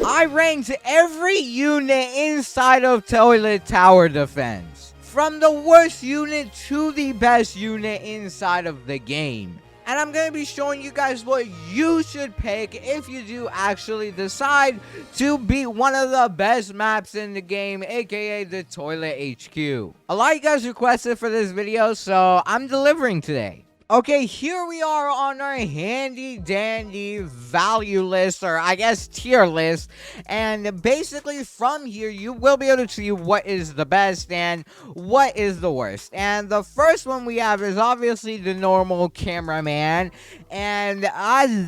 I ranked every unit inside of Toilet Tower Defense, from the worst unit to the best unit inside of the game. And I'm going to be showing you guys what you should pick if you do actually decide to beat one of the best maps in the game, aka the Toilet HQ. A lot of you guys requested for this video, so I'm delivering today. Okay, here we are on our handy dandy value list, or I guess tier list, and basically from here you will be able to see what is the best and what is the worst. And the first one we have is obviously the normal cameraman, and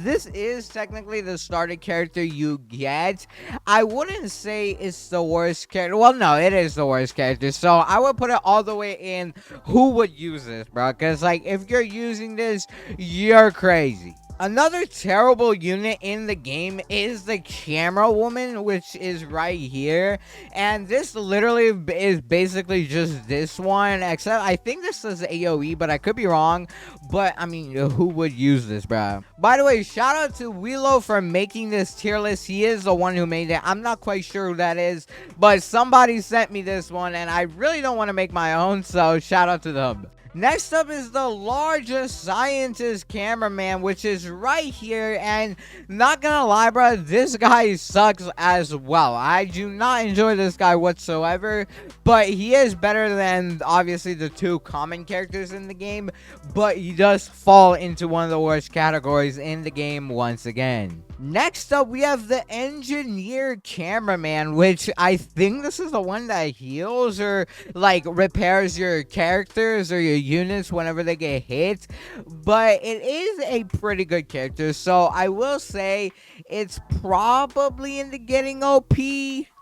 this is technically the starter character you get. I wouldn't say it's the worst character. Well, no, it is the worst character, so I would put it all the way in who would use this, bro, because like if you're using this, you're crazy. Another terrible unit in the game is the camera woman, which is right here, and this literally is basically just this one, except I think this is AoE, but I could be wrong. But I mean, who would use this, bro? By the way, shout out to Willow for making this tier list. He is the one who made it. I'm not quite sure who that is, but somebody sent me this one, and I really don't want to make my own, so shout out to them. Next up is the largest scientist cameraman, which is right here, and not gonna lie, bro, this guy sucks as well. I do not enjoy this guy whatsoever, but he is better than obviously the two common characters in the game, but he does fall into one of the worst categories in the game once again. Next up, we have the engineer cameraman, which I think this is the one that heals or like repairs your characters or your units whenever they get hit, but it is a pretty good character, so I will say it's probably into getting OP.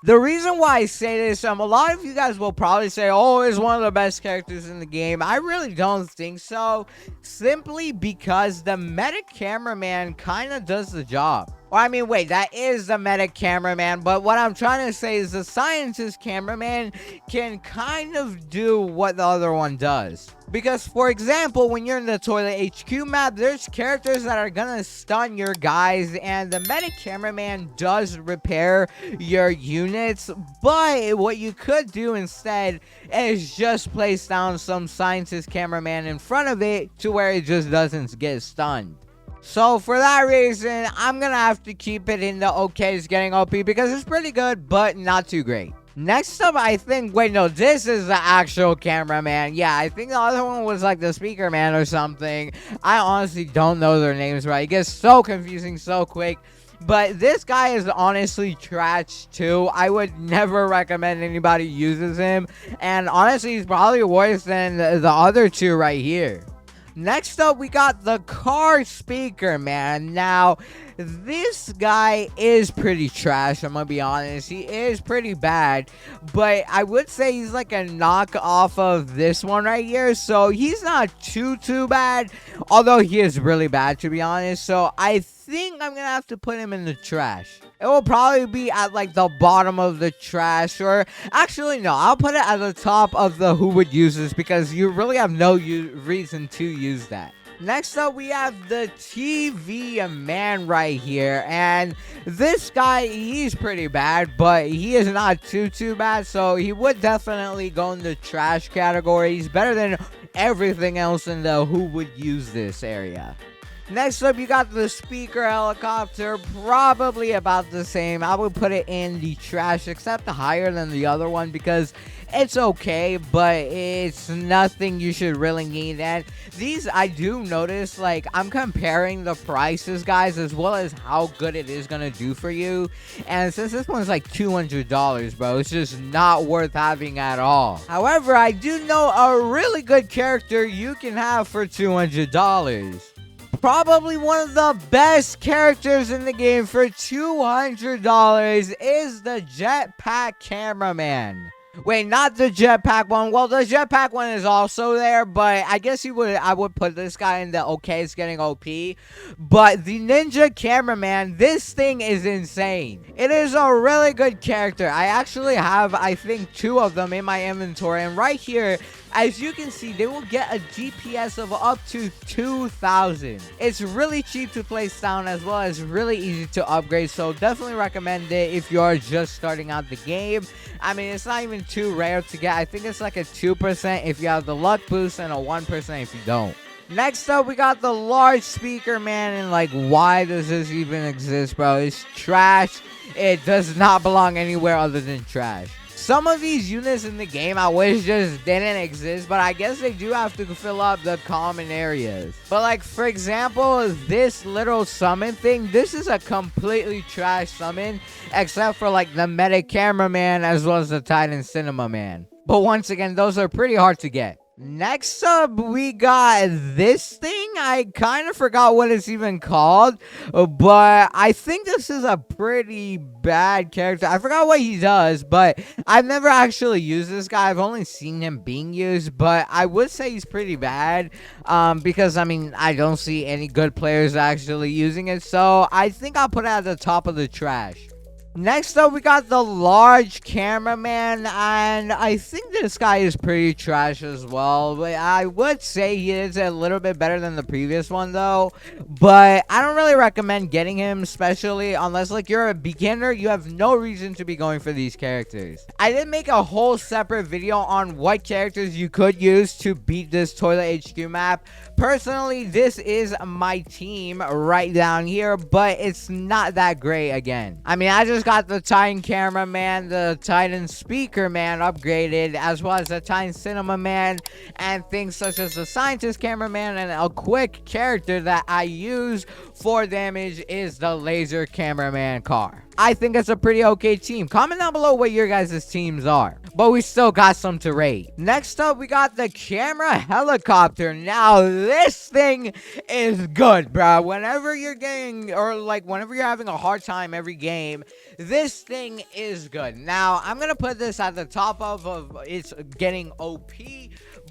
The reason why I say this, a lot of you guys will probably say, oh, it's one of the best characters in the game. I really don't think so, simply because the meta cameraman kind of does the job. Well, I mean, wait, that is the meta cameraman, but what I'm trying to say is the scientist cameraman can kind of do what the other one does. Because, for example, when you're in the Toilet HQ map, there's characters that are gonna stun your guys, and the meta cameraman does repair your units, but what you could do instead is just place down some scientist cameraman in front of it to where it just doesn't get stunned. So for that reason, I'm gonna have to keep it in the okay is getting OP because it's pretty good, but not too great. Next up, I think, wait, no, this is the actual cameraman. Yeah, I think the other one was like the speaker man or something. I honestly don't know their names right. It gets so confusing so quick. But this guy is honestly trash too. I would never recommend anybody uses him. And honestly, he's probably worse than the other two right here. Next up, we got the car speaker man. Now, this guy is pretty trash, I'm gonna be honest. He is pretty bad, but I would say he's like a knockoff of this one right here, so he's not too bad, although he is really bad, to be honest. So I think I'm gonna have to put him in the trash. It will probably be at like the bottom of the trash, or actually no, I'll put it at the top of the who would use this, because you really have no reason to use that. Next up, we have the TV man right here, and this guy, he's pretty bad, but he is not too bad, so he would definitely go in the trash category. He's better than everything else in the who would use this area. Next up, you got the speaker helicopter, probably about the same. I would put it in the trash, except higher than the other one, because it's okay, but it's nothing you should really need. And these, I do notice, like, I'm comparing the prices, guys, as well as how good it is gonna do for you. And since this one's like $200, bro, it's just not worth having at all. However, I do know a really good character you can have for $200. Probably one of the best characters in the game for $200 is the jetpack cameraman. Wait, not the jetpack one. Well, the jetpack one is also there, but I guess I would put this guy in the okay, it's getting OP. But the ninja cameraman, this thing is insane. It is a really good character. I actually have, I think, 2 of them in my inventory, and right here, As you can see, they will get a GPS of up to 2,000. It's really cheap to place down as well as really easy to upgrade, so definitely recommend it if you are just starting out the game. I mean, it's not even too rare to get. I think it's like a 2% if you have the luck boost and a 1% if you don't. Next up, we got the large speaker, man, and like, why does this even exist, bro? It's trash. It does not belong anywhere other than trash. Some of these units in the game I wish just didn't exist, but I guess they do have to fill up the common areas. But like, for example, this little summon thing, this is a completely trash summon, except for like the medic cameraman as well as the Titan cinema man. But once again, those are pretty hard to get. Next up, we got this thing. I kind of forgot what it's even called, but I think this is a pretty bad character. I forgot what he does, but I've never actually used this guy. I've only seen him being used, but I would say he's pretty bad because, I mean, I don't see any good players actually using it, so I think I'll put it at the top of the trash. Next up, we got the large cameraman, and I think this guy is pretty trash as well. But I would say he is a little bit better than the previous one, though. But I don't really recommend getting him, especially unless like you're a beginner. You have no reason to be going for these characters. I did make a whole separate video on what characters you could use to beat this Toilet HQ map. Personally, this is my team right down here, but it's not that great again. I mean, I just got the Titan cameraman, the Titan speaker man upgraded, as well as the Titan cinema man, and things such as the scientist cameraman, and a quick character that I use for damage is the laser cameraman car. I think it's a pretty okay team. Comment down below what your guys' teams are. But we still got some to rate. Next up, we got the camera helicopter. Now, this thing is good, bro. Whenever you're getting, or like whenever you're having a hard time every game, this thing is good. Now, I'm going to put this at the top of it's getting OP.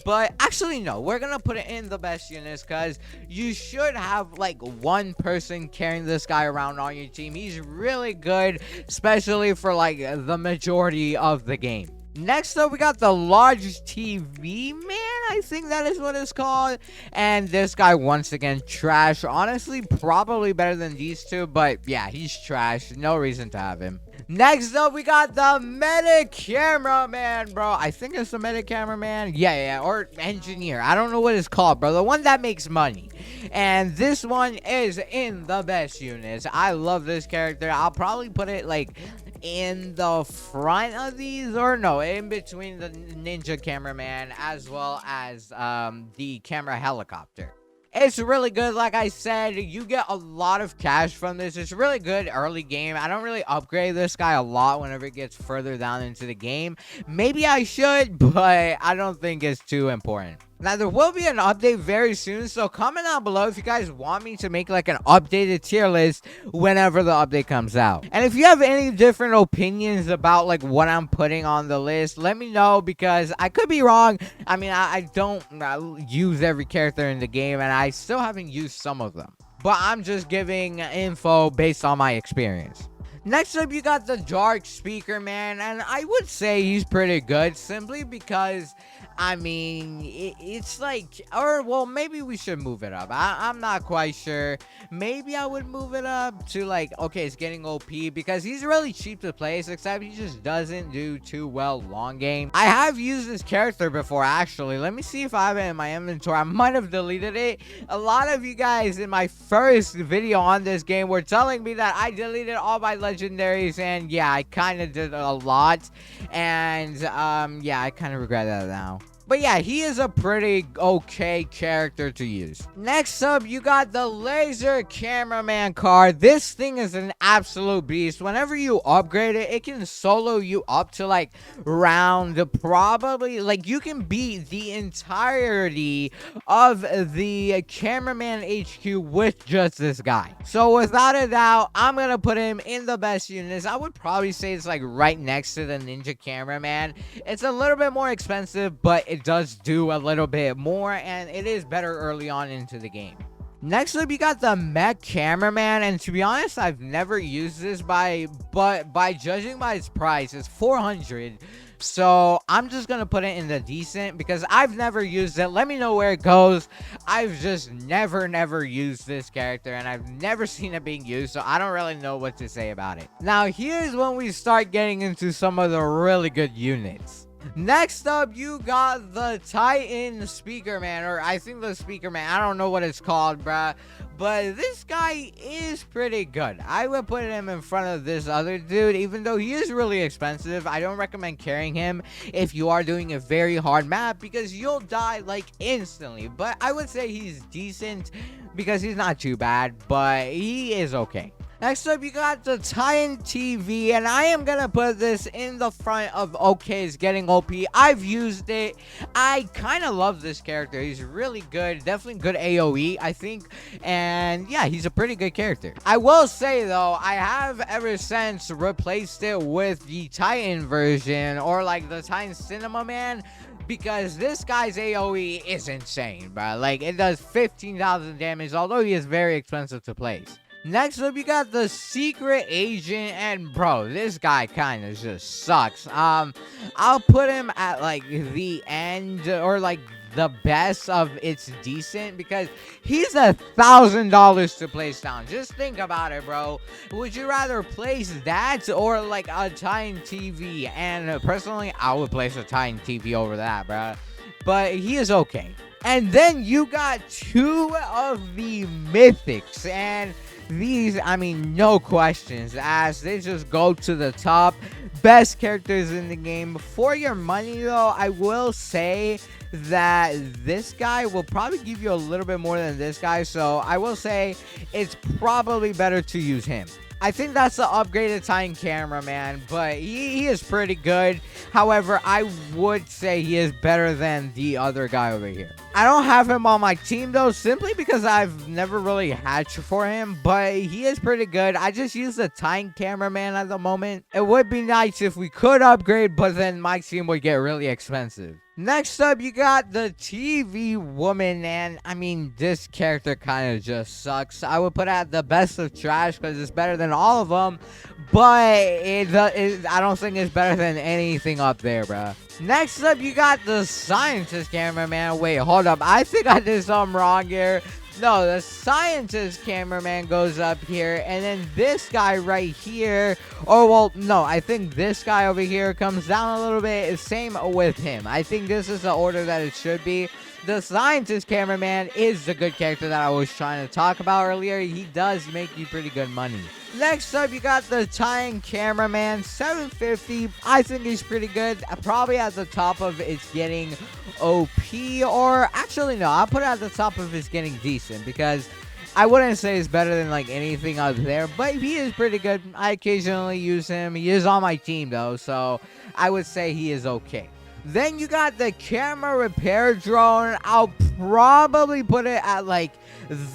But actually, no, we're going to put it in the best units because you should have like one person carrying this guy around on your team. He's really good, especially for like the majority of the game. Next up, we got the large TV man. I think that is what it's called. And this guy, once again, trash. Honestly, probably better than these two. But yeah, he's trash. No reason to have him. Next up, we got the medic cameraman, bro. I think it's the medic cameraman. Yeah, or engineer. I don't know what it's called, bro. The one that makes money. And this one is in the best units. I love this character. I'll probably put it like in the front of these, or no, in between the ninja cameraman as well as the camera helicopter. It's really good. Like I said, you get a lot of cash from this. It's really good early game. I don't really upgrade this guy a lot whenever it gets further down into the game. Maybe I should, but I don't think it's too important. Now, there will be an update very soon, so comment down below if you guys want me to make like an updated tier list whenever the update comes out. And if you have any different opinions about like what I'm putting on the list, let me know because I could be wrong. I mean, I don't use every character in the game, and I still haven't used some of them. But I'm just giving info based on my experience. Next up, you got the dark speaker man, and I would say he's pretty good simply because, I mean, it's like, or well, maybe we should move it up. I'm not quite sure. Maybe I would move it up to like, okay, it's getting OP because he's really cheap to place, except he just doesn't do too well long game. I have used this character before, actually. Let me see if I have it in my inventory. I might have deleted it. A lot of you guys in my first video on this game were telling me that I deleted all my legendaries, and yeah, I kind of did a lot, and yeah, I kind of regret that now. But yeah, he is a pretty okay character to use. Next up, you got the laser cameraman card. This thing is an absolute beast. Whenever you upgrade it, it can solo you up to like round probably, like you can beat the entirety of the cameraman HQ with just this guy. So without a doubt, I'm gonna put him in the best units. I would probably say it's like right next to the ninja cameraman. It's a little bit more expensive, but it does do a little bit more, and it is better early on into the game. Next up, you got the mech cameraman, and to be honest, I've never used this but by judging by its price, it's 400. So I'm just gonna put it in the decent because I've never used it. Let me know where it goes. I've just never used this character, and I've never seen it being used, so I don't really know what to say about it. Now here's when we start getting into some of the really good units. Next up, you got the Titan Speaker Man, or I think the Speaker Man. I don't know what it's called, bruh. But this guy is pretty good. I would put him in front of this other dude, even though he is really expensive. I don't recommend carrying him if you are doing a very hard map because you'll die like instantly. But I would say he's decent because he's not too bad, but he is okay. Next up, you got the Titan TV, and I am gonna put this in the front of OK's getting OP. I've used it. I kind of love this character. He's really good. Definitely good AoE, I think. And yeah, he's a pretty good character. I will say, though, I have ever since replaced it with the Titan version, or like the Titan Cinema Man, because this guy's AoE is insane, bro. Like, it does 15,000 damage, although he is very expensive to place. Next up, you got the Secret Agent, and bro, this guy kind of just sucks. I'll put him at like the end, or like the best of it's decent, because he's $1,000 to place down. Just think about it, bro. Would you rather place that or like a Titan TV? And personally, I would place a Titan TV over that, bro. But he is okay. And then you got two of the mythics, and these, I mean, no questions asked. They just go to the top. Best characters in the game. For your money, though, I will say that this guy will probably give you a little bit more than this guy. So I will say it's probably better to use him. I think that's the upgraded Titan cameraman, but he is pretty good. However, I would say he is better than the other guy over here. I don't have him on my team, though, simply because I've never really hatched for him, but he is pretty good. I just use the Titan cameraman at the moment. It would be nice if we could upgrade, but then my team would get really expensive. Next up, you got the TV woman, and I mean, this character kind of just sucks. I would put out the best of trash because it's better than all of them, but I don't think it's better than anything up there, bro. Next up, you got the Scientist cameraman. Wait, hold up. I think I did something wrong here. No, the Scientist cameraman goes up here, and then this guy right here, oh, well, no, I think this guy over here comes down a little bit. Same with him. I think this is the order that it should be. The Scientist cameraman is the good character that I was trying to talk about earlier. He does make you pretty good money. Next up, you got the Titan cameraman, 750. I think he's pretty good. Probably at the top of it's getting OP, or actually no, I'll put it at the top of it's getting decent, because I wouldn't say it's better than like anything out there, but he is pretty good. I occasionally use him. He is on my team though, so I would say he is okay. Then you got the camera repair drone. I'll probably put it at like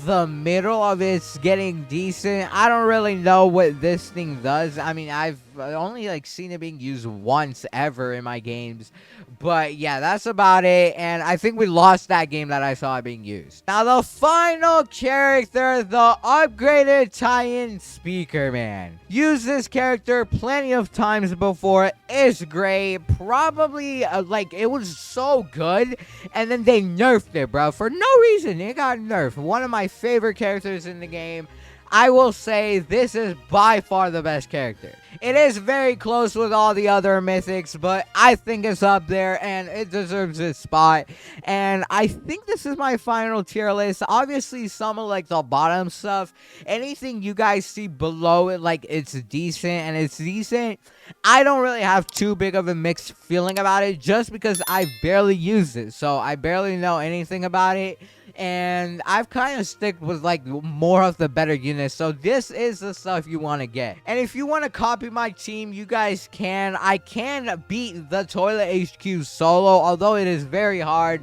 the middle of it's getting decent. I don't really know what this thing does. I mean, I've only like seen it being used once ever in my games, but yeah, that's about it. And I think we lost that game that I saw it being used. Now the final character, the upgraded Titan Speaker Man. Used this character plenty of times before. It's great. Probably like it was so good, and then they nerfed it, bro, for no reason. It got nerfed. One of my favorite characters in the game. I will say this is by far the best character. It is very close with all the other mythics, but I think it's up there and it deserves its spot. And I think this is my final tier list. Obviously, some of like the bottom stuff, anything you guys see below it, like it's decent and it's decent, I don't really have too big of a mixed feeling about it, just because I barely used it. So I barely know anything about it. And I've kind of stick with like more of the better units, so this is the stuff you want to get. And if you want to copy my team, you guys can. I can beat the Toilet HQ solo, although it is very hard,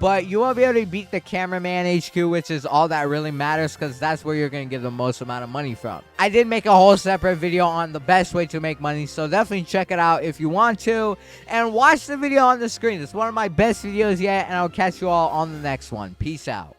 but you won't be able to beat the Cameraman HQ, which is all that really matters, because that's where you're going to get the most amount of money from. I did make a whole separate video on the best way to make money, so definitely check it out if you want to, and watch the video on the screen. It's one of my best videos yet, and I'll catch you all on the next one. Peace out.